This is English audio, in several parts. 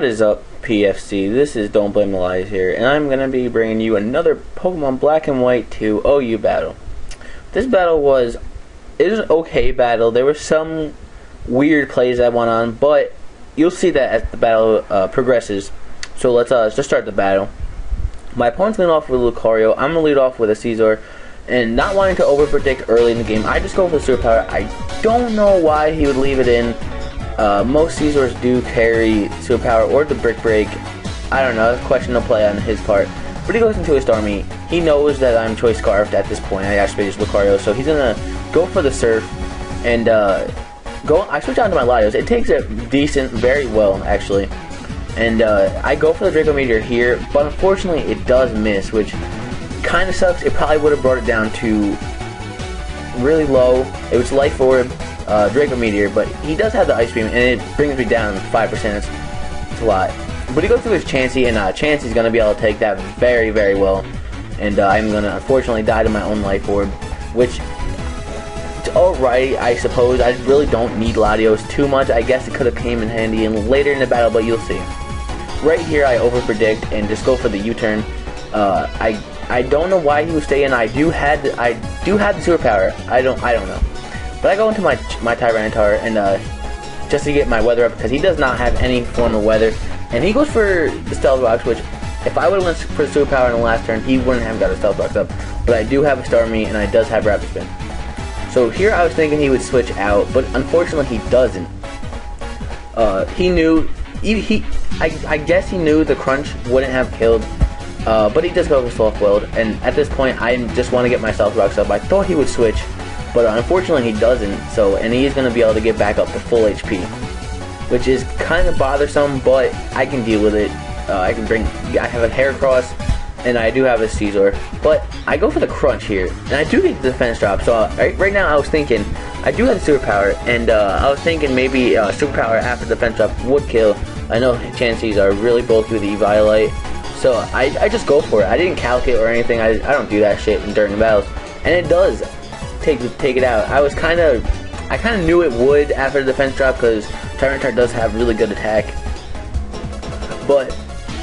What is up, PFC? This is Don't Blame the Lies here, and I'm going to be bringing you another Pokemon Black and White 2 OU battle. This battle it was an okay battle. There were some weird plays that went on, but you'll see that as the battle progresses. So let's just start the battle. My opponent's leading off with Lucario. I'm going to lead off with a Caesar, and not wanting to over-predict early in the game, I just go for the Superpower. I don't know why he would leave it in. Most Caesars do carry Superpower or the Brick Break. I don't know, that's a question to play on his part. But he goes into his Starmie. He knows that I'm Choice Scarfed at this point. I actually just Lucario, so he's gonna go for the Surf and I switch on to my Latios. It takes it decent, very well actually. And I go for the Draco Meteor here, but unfortunately it does miss, which kind of sucks. It probably would have brought it down to really low. It was Life Orb, Draco Meteor, but he does have the Ice Beam, and it brings me down 5%. It's a lot. But he goes through his Chansey, and Chansey's going to be able to take that very, very well. And I'm going to unfortunately die to my own Life Orb, which it's alright, I suppose. I really don't need Latios too much. I guess it could have came in handy later in the battle, but you'll see. Right here, I over-predict and just go for the U-turn. I don't know why he was staying. I do have the Superpower. I don't know. But I go into my Tyranitar and just to get my weather up, because he does not have any form of weather. And he goes for the Stealth Rocks, which if I would have went for the Superpower in the last turn, he wouldn't have got a Stealth Rocks up. But I do have a Starmie, and I does have Rapid Spin. So here I was thinking he would switch out, but unfortunately he doesn't. He knew, I guess he knew the Crunch wouldn't have killed. But he does go for Soft Willed, and at this point I just want to get my Stealth Rocks up. I thought he would switch, but unfortunately he doesn't, and he is going to be able to get back up to full HP, which is kind of bothersome, but I can deal with it. I have a Heracross, and I do have a Caesar, but I go for the Crunch here, and I do get the defense drop. So right now I was thinking, I do have the Superpower, and I was thinking maybe Superpower after the defense drop would kill. I know Chanseys are really bulky with Eviolite, so I just go for it. I didn't calculate or anything. I don't do that shit during the battles, and it does take it out. I kind of knew it would after the defense drop, because Tyranitar does have really good attack. But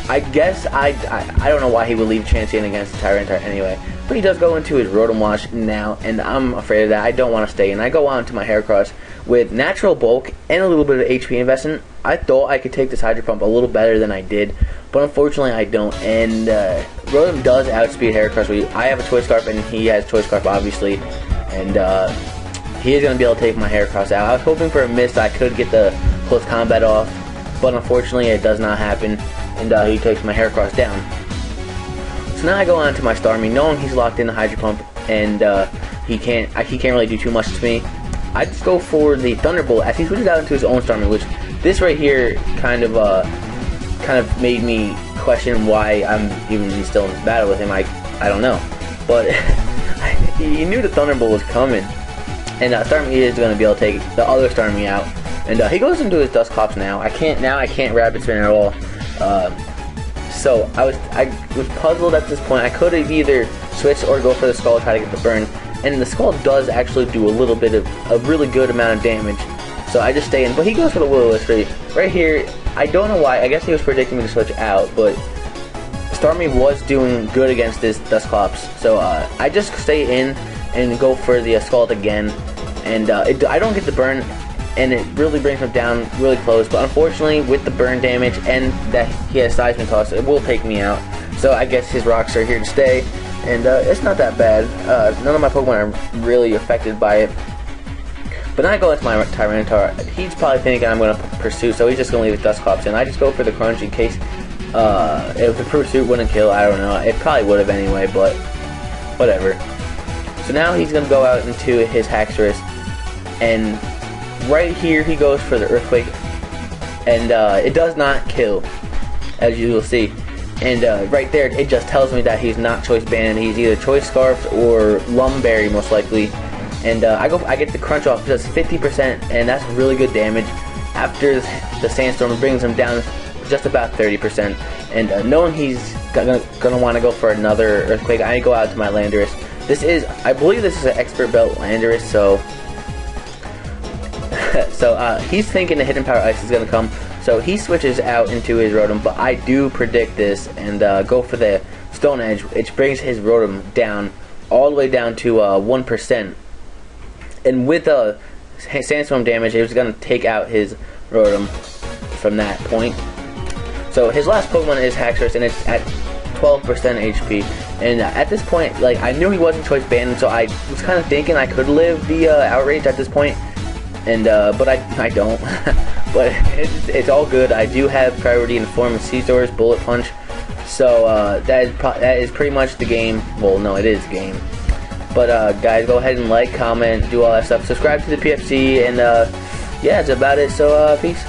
I guess I don't know why he would leave Chansey in against Tyranitar anyway. But he does go into his Rotom Wash now, and I'm afraid of that. I don't want to stay in. I go on to my Heracross with natural bulk and a little bit of HP investment. I thought I could take this Hydro Pump a little better than I did, but unfortunately I don't. And Rotom does outspeed Heracross. I have a Choice Scarf, and he has Choice Scarf obviously. And he is going to be able to take my Heracross out. I was hoping for a miss. I could get the close combat off, but unfortunately it does not happen, and he takes my Heracross down. So now I go on to my Starmie, knowing he's locked in the Hydro Pump, and he can't really do too much to me. I just go for the Thunderbolt as he switches out into his own Starmie, which this right here kind of made me question why I'm even still in this battle with him. I don't know, but he knew the Thunderbolt was coming, and Starmie is going to be able to take the other Starmie out, and he goes into his Dusclops now. I can't Rapid Spin at all. So I was puzzled at this point. I could have either switched or go for the Skull, try to get the burn, and the Skull does actually do a really good amount of damage. So I just stay in, but he goes for the Will-O-Wisp right here. I don't know why. I guess he was predicting me to switch out, but Starmie was doing good against this Dusclops, so I just stay in and go for the Scald again, and I don't get the burn, and it really brings him down really close. But unfortunately, with the burn damage and that he has Seismic Toss, it will take me out. So I guess his rocks are here to stay, and it's not that bad. None of my Pokemon are really affected by it. But now I go into my Tyranitar. He's probably thinking I'm going to pursue, so he's just going to leave the Dusclops in. I just go for the Crunch in case if the Pursuit wouldn't kill. I don't know. It probably would have anyway, but whatever. So now he's going to go out into his Haxorus, and right here he goes for the Earthquake, and it does not kill, as you will see. And right there, it just tells me that he's not Choice Banned. He's either Choice Scarfed or Lumberry, most likely. And I get the Crunch off, does 50%, and that's really good damage. After the Sandstorm, it brings him down just about 30%. And knowing he's gonna want to go for another Earthquake, I go out to my Landorus. I believe this is an Expert Belt Landorus, so he's thinking the Hidden Power Ice is gonna come. So he switches out into his Rotom, but I do predict this and go for the Stone Edge, which brings his Rotom down all the way down to 1%. And with Sandstorm damage, it was going to take out his Rotom from that point. So his last Pokemon is Haxorus, and it's at 12% HP. And at this point, like, I knew he wasn't choice banned, so I was kind of thinking I could live the outrage at this point. And but I don't. But it's all good. I do have priority in the form of Scizor's Bullet Punch. So that is pretty much the game. Well, no, it is the game. But guys, go ahead and like, comment, do all that stuff. Subscribe to the PFC, and yeah, that's about it. So peace.